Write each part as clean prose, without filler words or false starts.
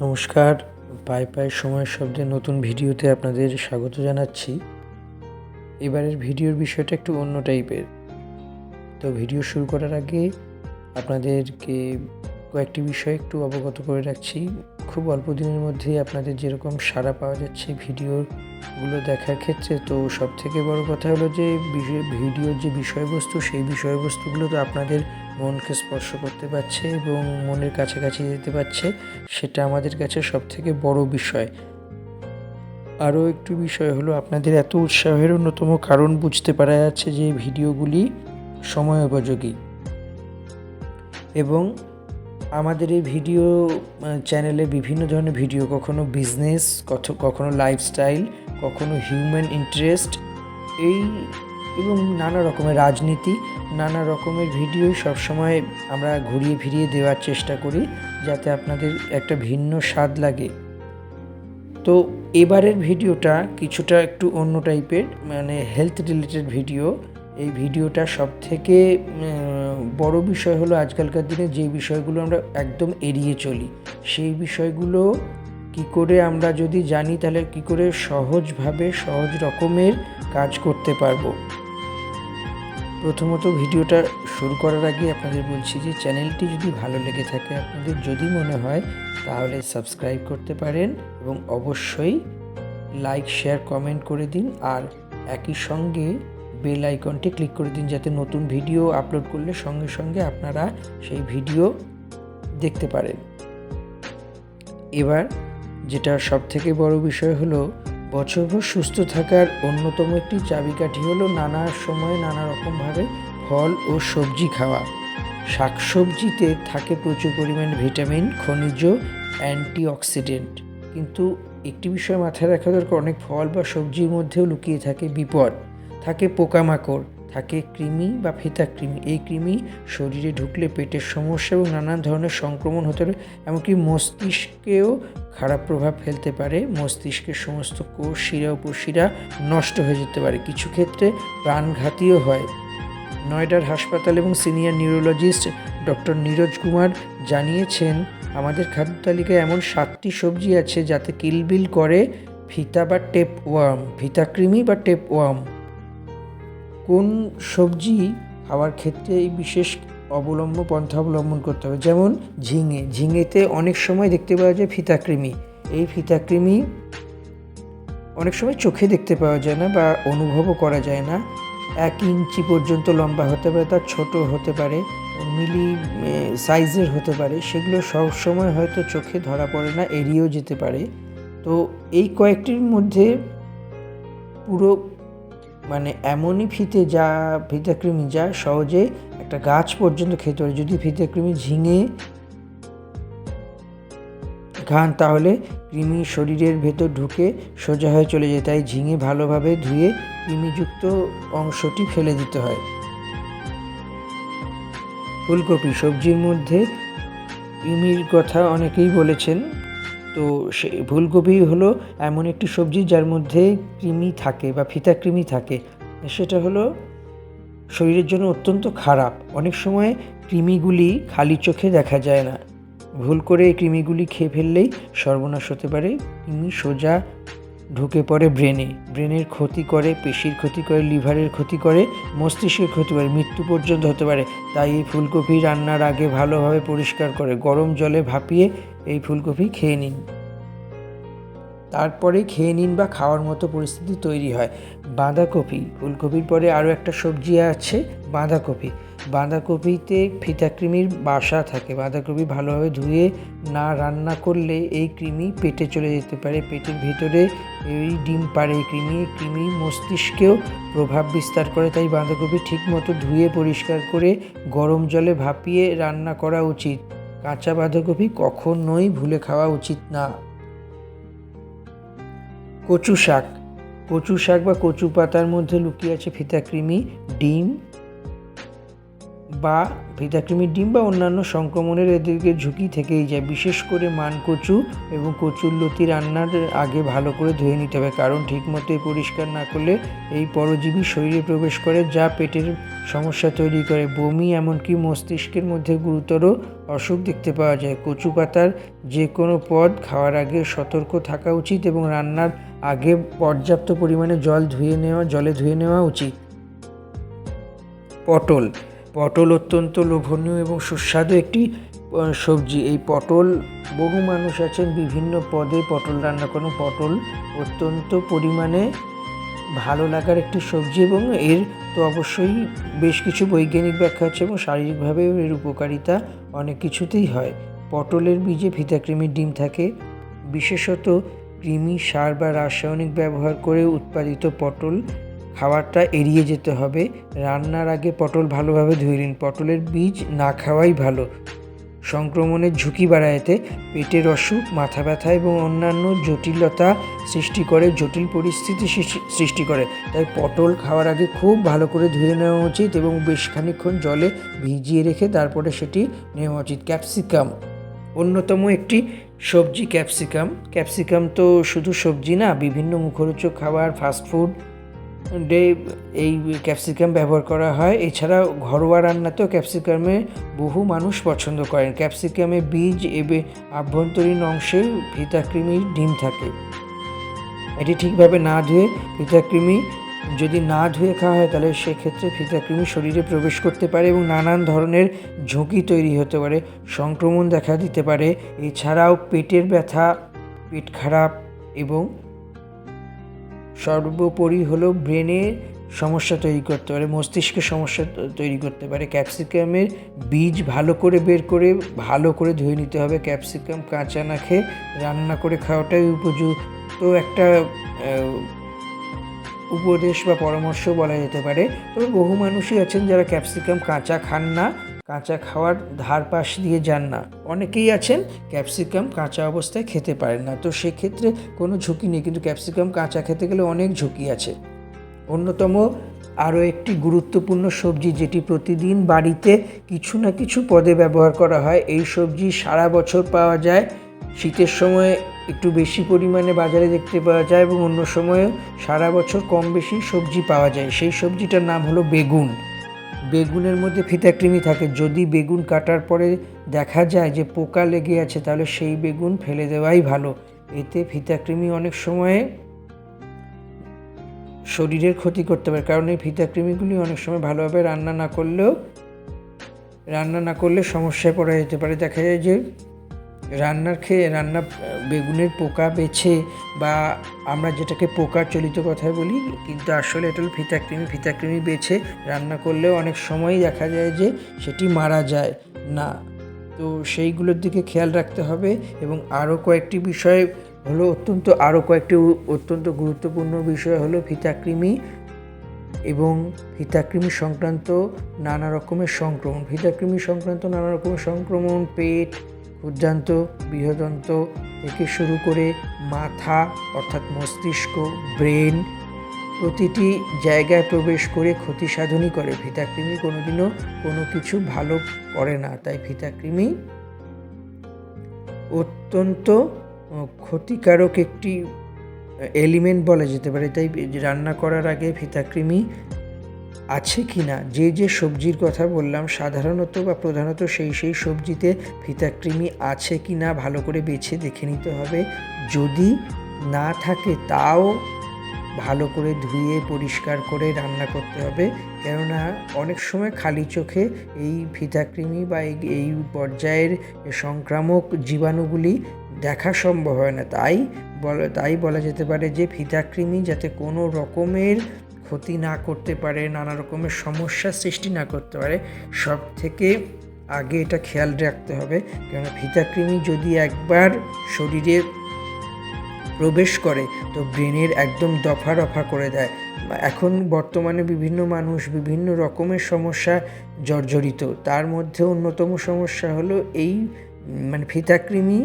নমস্কার, পায়ে পায়ে সময়ের শব্দে নতুন ভিডিওতে আপনাদের স্বাগত জানাচ্ছি। এবারের ভিডিওর বিষয়টা একটু অন্য টাইপের। তো ভিডিও শুরু করার আগে আপনাদেরকে কয়েকটি বিষয় একটু অবগত করে রাখছি। খুব অল্প দিনের মধ্যেই আপনাদের যেরকম সাড়া পাওয়া যাচ্ছে ভিডিওগুলো দেখার ক্ষেত্রে, তো সবথেকে বড় কথা হলো যে ভিডিওর যে বিষয়বস্তু, সেই বিষয়বস্তুগুলো তো আপনাদের মনকে স্পর্শ করতে পারছে এবং মনের কাছাকাছি যেতে পারছে, সেটা আমাদের কাছে সবথেকে বড় বিষয়। আরও একটু বিষয় হলো, আপনাদের এত উৎসাহের অন্যতম কারণ বুঝতে পারা যাচ্ছে যে ভিডিওগুলি সময় উপযোগী এবং আমাদের এই ভিডিও চ্যানেলে বিভিন্ন ধরনের ভিডিও, কখনো বিজনেস, কখনো লাইফস্টাইল, কখনো হিউম্যান ইন্টারেস্ট এবং নানা রকমের রাজনীতি, নানা রকমের ভিডিও সবসময় আমরা ঘুরিয়ে ফিরিয়ে দেওয়ার চেষ্টা করি যাতে আপনাদের একটা ভিন্ন স্বাদ লাগে। তো এবারের ভিডিওটা কিছুটা একটু অন্য টাইপের, মানে হেলথ রিলেটেড ভিডিও। এই ভিডিওটা সবথেকে বড় বিষয় হলো, আজকালকার দিনে যে বিষয়গুলো আমরা একদম এড়িয়ে চলি, সেই বিষয়গুলো কি করে আমরা যদি জানি তাহলে কি করে সহজভাবে সহজ রকমের কাজ করতে পারবো। প্রথমত ভিডিওটা শুরু করার আগে আপনাদের বলছি যে চ্যানেলটি যদি ভালো লেগে থাকে, আপনাদের যদি মনে হয়, তাহলে সাবস্ক্রাইব করতে পারেন এবং অবশ্যই লাইক, শেয়ার, কমেন্ট করে দিন। আর একই সঙ্গে বেল আইকনটি ক্লিক করে দিন যাতে নতুন ভিডিও আপলোড করলে সঙ্গে সঙ্গে আপনারা সেই ভিডিও দেখতে পারেন। এবার যেটা সবথেকে বড় বিষয় হলো, বছরভর সুস্থ থাকার অন্যতম একটি চাবিকাঠি হলো নানা সময়ে নানা রকমভাবে ফল ও সবজি খাওয়া। শাকসবজিতে থাকে প্রচুর পরিমাণে ভিটামিন, খনিজ, অ্যান্টিঅক্সিডেন্ট। কিন্তু একটি বিষয় মাথায় রাখা দরকার, অনেক ফল বা সবজির মধ্যেও লুকিয়ে থাকে বিপদ। থাকে পোকামাকড়, থাকে কৃমি বা ফিতা কৃমি। এই কৃমি শরীরে ঢুকলে পেটের সমস্যা এবং নানান ধরনের সংক্রমণ হতে পারে, এমনকি মস্তিষ্কেও খারাপ প্রভাব ফেলতে পারে। মস্তিষ্কের সমস্ত কোষ, শিরা উপশিরা নষ্ট হয়ে যেতে পারে, কিছু ক্ষেত্রে প্রাণঘাতীও হয়। নয়ডার হাসপাতাল এবং senior neurologist doctor Neeraj Kumar জানিয়েছেন, আমাদের খাদ্য তালিকায় এমন 7টি সবজি আছে যাতে কিলবিল করে ফিতাকৃমি বা টেপওয়ার্ম। কোন সবজি খাওয়ার ক্ষেত্রে এই বিশেষ পন্থা অবলম্বন করতে হবে, যেমন ঝিঙেতে অনেক সময় দেখতে পাওয়া যায় ফিতাকৃমি। এই ফিতাকৃমি অনেক সময় চোখে দেখতে পাওয়া যায় না বা অনুভবও করা যায় না। 1 ইঞ্চি পর্যন্ত লম্বা হতে পারে, তার ছোট হতে পারে, মিলি সাইজের হতে পারে। সেগুলো সবসময় হয়তো চোখে ধরা পড়ে না, এড়িয়েও যেতে পারে। তো এই কয়েকটির মধ্যে পুরো এমনই ফিতাকৃমি যা সহজে একটা গাছ পর্যন্ত খেতে পারে। যদি ফিতাকৃমি ঝিঙে খান তাহলে কৃমি শরীরের ভেতর ঢুকে সোজা হয়ে চলে যায়, তাই ঝিঙে ভালোভাবে ধুয়ে কৃমিযুক্ত অংশটি ফেলে দিতে হয়। ফুলকপি সবজির মধ্যে কৃমির কথা অনেকেই বলেছেন, তো ফুলকপি হলো এমন একটি সবজি যার মধ্যে কৃমি থাকে বা ফিতাকৃমি থাকে। সেটা হলো শরীরের জন্য অত্যন্ত খারাপ। অনেক সময় কৃমিগুলি খালি চোখে দেখা যায় না, ভুল করে এই কৃমিগুলি খেয়ে ফেললেই সর্বনাশ হতে পারে। কৃমি সোজা ঢুকে পড়ে ব্রেনের ক্ষতি করে, পেশির ক্ষতি করে, লিভারের ক্ষতি করে, মস্তিষ্কের ক্ষতি করে, মৃত্যু পর্যন্ত হতে পারে। তাই এই ফুলকপি রান্নার আগে ভালোভাবে পরিষ্কার করে গরম জলে ভাপিয়ে এই ফুলকপি খেয়ে নিন, তারপরে খেয়ে নিন বা খাওয়ার মতো পরিস্থিতি তৈরি হয়। বাঁধাকপি, ফুলকপির পরে আরও একটা সবজি আছে বাঁধাকপিতে ফিতাকৃমির বাসা থাকে। বাঁধাকপি ভালোভাবে ধুয়ে না রান্না করলে এই কৃমি পেটে চলে যেতে পারে, পেটের ভিতরে এই ডিম পাড়ে এই কৃমি মস্তিষ্কেও প্রভাব বিস্তার করে। তাই বাঁধাকপি ঠিকমতো ধুয়ে পরিষ্কার করে গরম জলে ভাপিয়ে রান্না করা উচিত। কাঁচা বাঁধাকপি কখনোই ভুলে খাওয়া উচিত না। কচু শাক বা কচু পাতার মধ্যে লুকিয়ে আছে ফিতাকৃমি, ডিম বা ফিতাকৃমির ডিম বা অন্যান্য সংক্রমণের এদিকে ঝুঁকি থেকেই যায়। বিশেষ করে মানকচু এবং কচুরলতি রান্নার আগে ভালো করে ধুয়ে নিতে হবে, কারণ ঠিকমতো পরিষ্কার না করলে এই পরজীবী শরীরে প্রবেশ করে, যা পেটের সমস্যা তৈরি করে, বমি, এমনকি মস্তিষ্কের মধ্যে গুরুতর অসুখ দেখতে পাওয়া যায়। কচু পাতার যে কোনো পদ খাওয়ার আগে সতর্ক থাকা উচিত এবং রান্নার আগে পর্যাপ্ত পরিমাণে জলে ধুয়ে নেওয়া উচিত। পটল অত্যন্ত লোভনীয় এবং সুস্বাদু একটি সবজি। এই পটল, বহু মানুষ আছেন বিভিন্ন পদে পটল রান্না করেন। পটল অত্যন্ত পরিমাণে ভালো লাগার একটি সবজি এবং এর তো অবশ্যই বেশ কিছু বৈজ্ঞানিক ব্যাখ্যা আছে এবং শারীরিকভাবেও এর উপকারিতা অনেক কিছুতেই হয়। পটলের বীজে ফিতাকৃমির ডিম থাকে। বিশেষত কৃমি সার বা রাসায়নিক ব্যবহার করে উৎপাদিত পটল খাওয়াটা এড়িয়ে যেতে হবে। রান্নার আগে পটল ভালোভাবে ধুয়ে নিন। পটলের বীজ না খাওয়াই ভালো। সংক্রমণের ঝুঁকি বাড়ায়, এতে পেটের অসুখ, মাথা ব্যথা এবং অন্যান্য জটিল পরিস্থিতি সৃষ্টি করে। তাই পটল খাওয়ার আগে খুব ভালো করে ধুয়ে নেওয়া উচিত এবং বেশ খানিকক্ষণ জলে ভিজিয়ে রেখে তারপরে সেটি নেওয়া উচিত। ক্যাপসিকাম অন্যতম একটি সবজি। ক্যাপসিকাম তো শুধু সবজি না, বিভিন্ন মুখরোচক খাবার, ফাস্টফুড এই ক্যাপসিকাম ব্যবহার করা হয়। এছাড়াও ঘরোয়া রান্নাতেও ক্যাপসিকামের বহু মানুষ পছন্দ করেন। ক্যাপসিকামে বীজ এবং আভ্যন্তরীণ অংশে ফিতাকৃমির ডিম থাকে। এটি ঠিকভাবে না ধুয়ে যদি না ধুয়ে খাওয়া হয় তাহলে সেক্ষেত্রে ফিতাকৃমি শরীরে প্রবেশ করতে পারে এবং নানান ধরনের ঝুঁকি তৈরি হতে পারে, সংক্রমণ দেখা দিতে পারে। এছাড়াও পেটের ব্যথা, পেট খারাপ এবং সর্বোপরি হলো ব্রেনে সমস্যা তৈরি করতে পারে, মস্তিষ্কের সমস্যা তৈরি করতে পারে। ক্যাপসিকামের বীজ ভালো করে বের করে ভালো করে ধুয়ে নিতে হবে। ক্যাপসিকাম কাঁচা না খেয়ে রান্না করে খাওয়াটাই উপযুক্ত একটা উপদেশ বা পরামর্শ বলা যেতে পারে। তবে বহু মানুষই আছেন যারা ক্যাপসিকাম কাঁচা খান না, কাঁচা খাওয়ার ধার পাশ দিয়ে যান না। অনেকেই আছেন ক্যাপসিকাম কাঁচা অবস্থায় খেতে পারেন না, তো সেক্ষেত্রে কোনো ঝুঁকি নেই, কিন্তু ক্যাপসিকাম কাঁচা খেতে গেলে অনেক ঝুঁকি আছে। অন্যতম আরও একটি গুরুত্বপূর্ণ সবজি যেটি প্রতিদিন বাড়িতে কিছু না কিছু পদে ব্যবহার করা হয়। এই সবজি সারা বছর পাওয়া যায়। শীতের সময় একটু বেশি পরিমাণে বাজারে দেখতে পাওয়া যায় এবং অন্য সময়েও সারা বছর কম বেশি সবজি পাওয়া যায়। সেই সবজিটার নাম হলো বেগুন। বেগুনের মধ্যে ফিতাকৃমি থাকে। যদি বেগুন কাটার পরে দেখা যায় যে পোকা লেগে আছে, তাহলে সেই বেগুন ফেলে দেওয়াই ভালো। এতে ফিতাকৃমি অনেক সময় শরীরের ক্ষতি করতে পারে, কারণ এই ফিতাকৃমিগুলি অনেক সময় ভালোভাবে রান্না না করলে সমস্যায় পড়া যেতে পারে। দেখা যায় যে বেগুনের পোকা বেছে, বা আমরা যেটাকে পোকা চলিত কথায় বলি, কিন্তু আসলে এটা হলো ফিতাকৃমি বেছে রান্না করলেও অনেক সময়ই দেখা যায় যে সেটি মারা যায় না। তো সেইগুলোর দিকে খেয়াল রাখতে হবে। এবং আরও কয়েকটি অত্যন্ত গুরুত্বপূর্ণ বিষয় হলো ফিতাকৃমি এবং ফিতাকৃমি সংক্রান্ত নানা রকমের সংক্রমণ, পেট, ক্ষুদ্রান্ত, বৃহদন্ত থেকে শুরু করে মাথা অর্থাৎ মস্তিষ্ক, ব্রেন, প্রতিটি জায়গায় প্রবেশ করে ক্ষতি সাধনই করে। ফিতাকৃমি কোনোদিনও কোনো কিছু ভালো করে না। তাই ফিতাকৃমি অত্যন্ত ক্ষতিকারক একটি এলিমেন্ট বলা যেতে পারে। তাই রান্না করার আগে ফিতাকৃমি আছে কি না, যে সবজির কথা বললাম সাধারণত বা প্রধানত সেই সবজিতে ফিতাকৃমি আছে কি না ভালো করে বেছে দেখে নিতে হবে। যদি না থাকে তাও ভালো করে ধুয়ে পরিষ্কার করে রান্না করতে হবে, কেননা অনেক সময় খালি চোখে এই ফিতাকৃমি বা এই পর্যায়ের সংক্রামক জীবাণুগুলি দেখা সম্ভব হয় না। তাই বলা যেতে পারে যে ফিতাকৃমি যাতে কোনো রকমের ক্ষতি না করতে পারে, নানা রকমের সমস্যার সৃষ্টি না করতে পারে, সব থেকে আগে এটা খেয়াল রাখতে হবে। কেননা ফিতাকৃমি যদি একবার শরীরে প্রবেশ করে তো ব্রেনের একদম দফা রফা করে দেয়। এখন বর্তমানে বিভিন্ন মানুষ বিভিন্ন রকমের সমস্যা জর্জরিত। তার মধ্যে অন্যতম সমস্যা হলো এই ফিতাকৃমি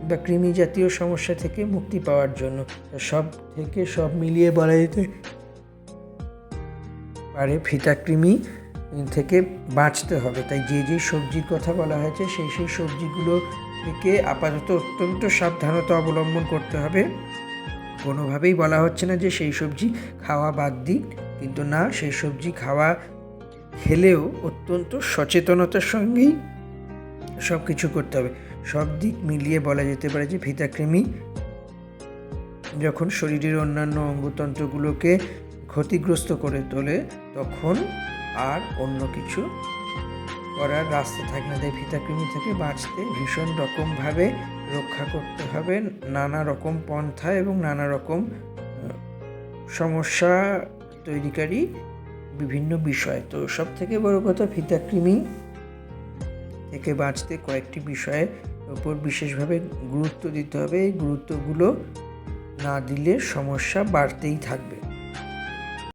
বা কৃমি জাতীয় সমস্যা থেকে মুক্তি পাওয়ার জন্য সব মিলিয়ে বলা যেতে পারে ফিতাকৃমি থেকে বাঁচতে হবে। তাই যে যে সবজির কথা বলা হয়েছে সেই সবজিগুলো থেকে আপাতত অত্যন্ত সাবধানতা অবলম্বন করতে হবে। কোনোভাবেই বলা হচ্ছে না যে সেই সবজি খাওয়া বাদ দিক, কিন্তু না, সেই সবজি খেলেও অত্যন্ত সচেতনতার সঙ্গেই সব কিছু করতে হবে। সব দিক মিলিয়ে বলা যেতে পারে যে ফিতাকৃমি যখন শরীরের অন্যান্য অঙ্গতন্ত্রগুলোকে ক্ষতিগ্রস্ত করে তোলে তখন আর অন্য কিছু করার রাস্তা থাকে না। তাই ফিতাকৃমি থেকে বাঁচতে ভীষণ রকমভাবে রক্ষা করতে হবে নানা রকম পন্থা এবং নানা রকম সমস্যা তৈরিকারী বিভিন্ন বিষয়। তো সব থেকে বড় কথা, ফিতাকৃমি থেকে বাঁচতে কয়েকটি বিষয়ের উপর বিশেষভাবে গুরুত্ব দিতে হবে। এই গুরুত্বগুলো না দিলে সমস্যা বাড়তেই থাকবে।